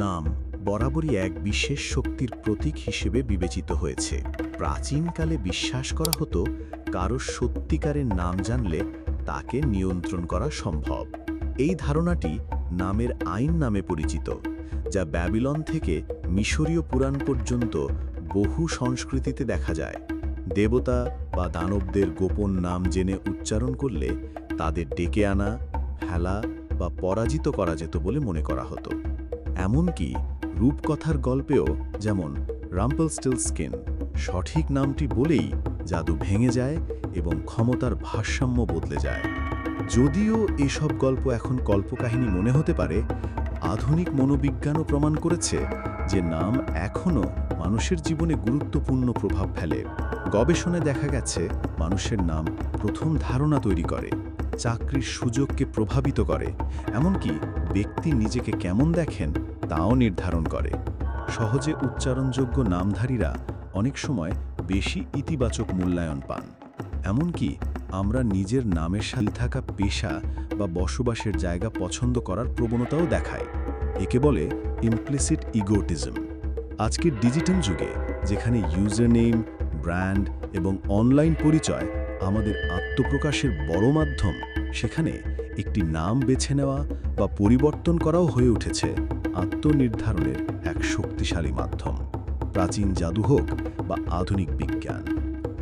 নাম বরাবরই এক বিশেষ শক্তির প্রতীক হিসেবে বিবেচিত হয়েছে। প্রাচীনকালে বিশ্বাস করা হতো কারো সত্যিকারের নাম জানলে তাকে নিয়ন্ত্রণ করা সম্ভব। এই ধারণাটি নামের আইন নামে পরিচিত, যা ব্যাবিলন থেকে মিশরীয় পুরাণ পর্যন্ত বহু সংস্কৃতিতে দেখা যায়। দেবতা বা দানবদের গোপন নাম জেনে উচ্চারণ করলে তাদের ডেকে আনা, ফেলা বা পরাজিত করা যেত বলে মনে করা হতো। এমনকি রূপকথার গল্পেও, যেমন রাম্পলস্টিলস্কিন, সঠিক নামটি বলেই জাদু ভেঙে যায় এবং ক্ষমতার ভারসাম্য বদলে যায়। যদিও এসব গল্প এখন কল্পকাহিনী মনে হতে পারে, আধুনিক মনোবিজ্ঞানও প্রমাণ করেছে যে নাম এখনও মানুষের জীবনে গুরুত্বপূর্ণ প্রভাব ফেলে। গবেষণায় দেখা গেছে মানুষের নাম প্রথম ধারণা তৈরি করে, চাকরির সুযোগকে প্রভাবিত করে, এমনকি ব্যক্তি নিজেকে কেমন দেখেন তাও নির্ধারণ করে। সহজে উচ্চারণযোগ্য নামধারীরা অনেক সময় বেশি ইতিবাচক মূল্যায়ন পান। এমনকি আমরা নিজের নামের সাথে থাকা পেশা বা বসবাসের জায়গা পছন্দ করার প্রবণতাও দেখায়। একে বলে ইমপ্লিসিট ইগোটিজম। আজকের ডিজিটাল যুগে, যেখানে ইউজার নেম, ব্র্যান্ড এবং অনলাইন পরিচয় আমাদের আত্মপ্রকাশের বড় মাধ্যম, সেখানে একটি নাম বেছে নেওয়া বা পরিবর্তন করাও হয়ে উঠেছে আত্মনির্ধারণের এক শক্তিশালী মাধ্যম। প্রাচীন জাদু হোক বা আধুনিক বিজ্ঞান,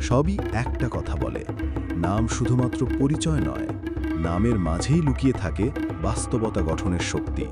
সবই একটা কথা বলে, নাম শুধুমাত্র পরিচয় নয়, নামের মাঝেই লুকিয়ে থাকে বাস্তবতা গঠনের শক্তি।